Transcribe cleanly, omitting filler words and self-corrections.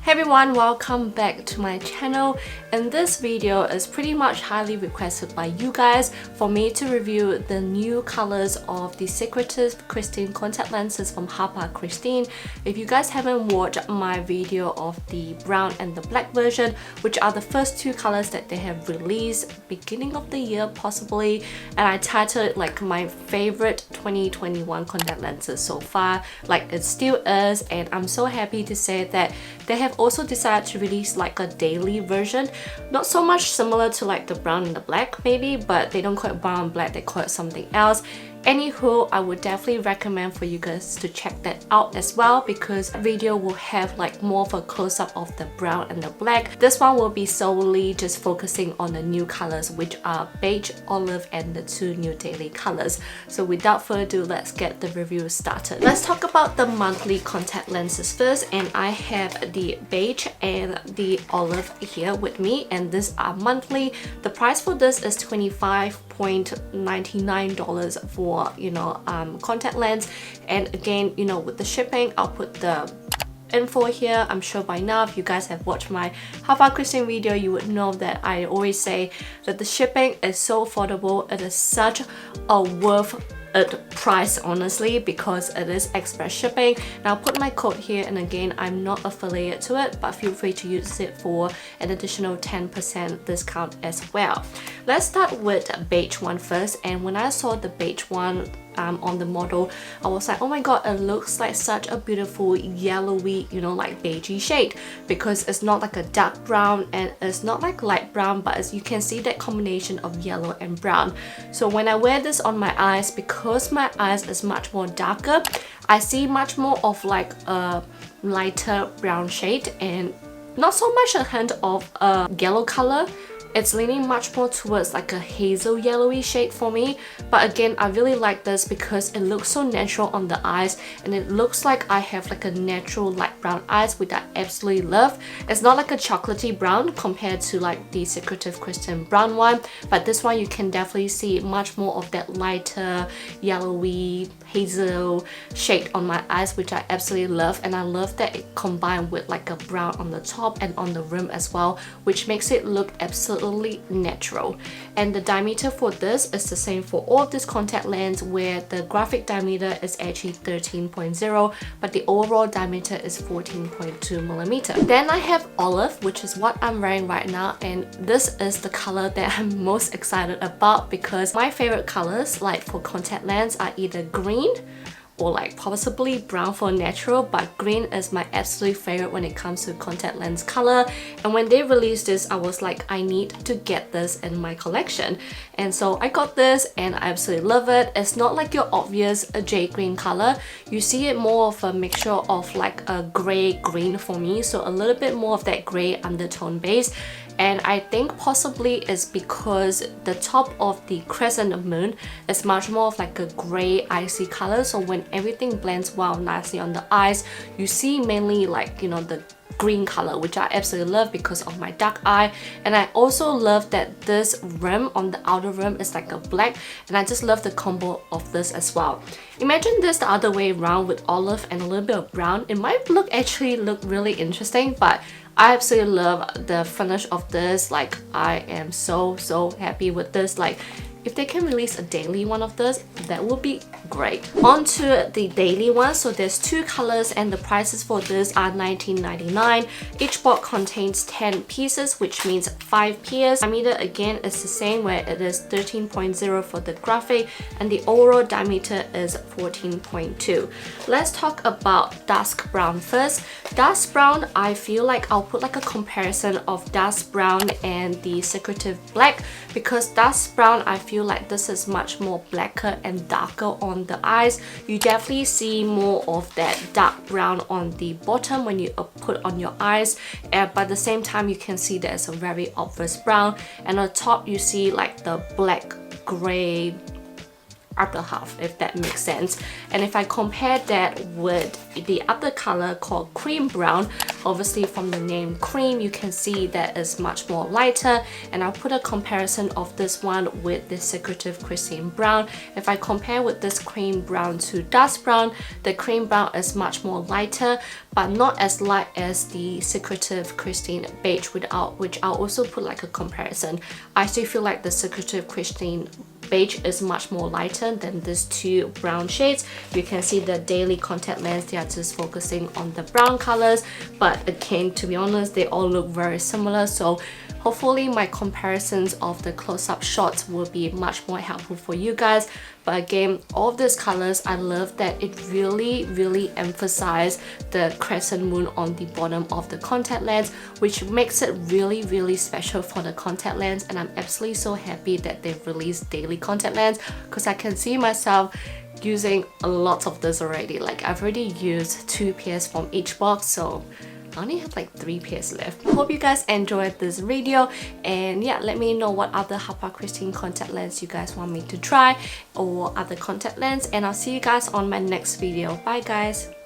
Hey everyone, welcome back to my channel, and this video is pretty much highly requested by you guys for me to review the new colors of the Secretive Kristin contact lenses from Hapa Kristin. If you guys haven't watched my video of the brown and the black version, which are the first two colors that they have released beginning of the year possibly, and I titled it like my favorite 2021 contact lenses so far, like it still is, and I'm so happy to say that they have also decided to release like a daily version, not so much similar to like the brown and the black maybe, but they don't call it brown and black, they call it something else. Anywho, I would definitely recommend for you guys to check that out as well, because the video will have like more of a close-up of the brown and the black. This one will be solely just focusing on the new colors, which are beige, olive, and the two new daily colors. So without further ado, let's get the review started. Let's talk about the monthly contact lenses first, and I have the beige and the olive here with me, and these are monthly. The price for this is $25.99 for contact lens, and again, with the shipping, I'll put the info here. I'm sure by now, if you guys have watched my Hapa Kristin video, you would know that I always say that the shipping is so affordable. It is such a worth it price, honestly, because it is express shipping. Now I'll put my code here, and again, I'm not affiliated to it, but feel free to use it for an additional 10% discount as well. Let's start with the beige one first, and when I saw the beige one on the model, I was like, oh my god, it looks like such a beautiful yellowy, like beigey shade, because it's not like a dark brown and it's not like light brown, but as you can see that combination of yellow and brown. So when I wear this on my eyes, because my eyes is much more darker, I see much more of like a lighter brown shade and not so much a hint of a yellow color. It's leaning much more towards like a hazel yellowy shade for me, but again, I really like this because it looks so natural on the eyes, and it looks like I have like a natural light brown eyes, which I absolutely love. It's not like a chocolatey brown compared to like the Secretive Kristin brown one, but this one you can definitely see much more of that lighter yellowy hazel shade on my eyes, which I absolutely love, and I love that it combined with like a brown on the top and on the rim as well, which makes it look absolutely natural. And the diameter for this is the same for all of this contact lens, where the graphic diameter is actually 13.0, but the overall diameter is 14.2 millimeter. Then I have olive, which is what I'm wearing right now, and this is the color that I'm most excited about, because my favorite colors like for contact lens are either green or like possibly brown for natural, but green is my absolute favorite when it comes to contact lens color. And when they released this, I was like, I need to get this in my collection, and so I got this and I absolutely love it. It's not like your obvious jade green color. You see it more of a mixture of like a gray green for me, so a little bit more of that gray undertone base. And I think possibly it's because the top of the crescent moon is much more of like a gray icy color, so when everything blends well nicely on the eyes, you see mainly like the green color, which I absolutely love because of my dark eye. And I also love that this rim on the outer rim is like a black, and I just love the combo of this as well. Imagine this the other way around with olive and a little bit of brown. It might actually look really interesting, but I absolutely love the finish of this. Like, I am so happy with this. Like, if they can release a daily one of this, that would be great. On to the daily one. So there's two colors, and the prices for this are $19.99. Each box contains 10 pieces, which means 5 pairs. Diameter again is the same, where it is 13.0 for the graphic, and the overall diameter is 14.2. Let's talk about Dusk Brown first. Dusk Brown, I feel like I'll put like a comparison of Dusk Brown and the Secretive Black, because Dusk Brown, I feel like this is much more blacker and darker on the eyes. You definitely see more of that dark brown on the bottom when you put on your eyes, but at the same time you can see there's a very obvious brown, and on top you see like the black gray other half, if that makes sense. And if I compare that with the other color called Cream Brown, obviously from the name Cream, you can see that it's much more lighter. And I'll put a comparison of this one with the Secretive Kristin Brown. If I compare with this Cream Brown to Dusk Brown, the Cream Brown is much more lighter, but not as light as the Secretive Kristin Beige, which I'll also put like a comparison. I still feel like the Secretive Kristin Beige is much more lighter than these two brown shades. You can see the daily contact lens, they are just focusing on the brown colors, but again, to be honest, they all look very similar. So hopefully my comparisons of the close-up shots will be much more helpful for you guys. But again, all of these colors, I love that it really emphasizes the crescent moon on the bottom of the contact lens, which makes it really special for the contact lens. And I'm absolutely so happy that they've released daily contact lens, because I can see myself using a lot of this already. Like, I've already used 2 pairs from each box, so I only have like 3 pairs left. Hope you guys enjoyed this video, and yeah, let me know what other Hapa Kristin contact lens you guys want me to try, or other contact lens, and I'll see you guys on my next video. Bye guys!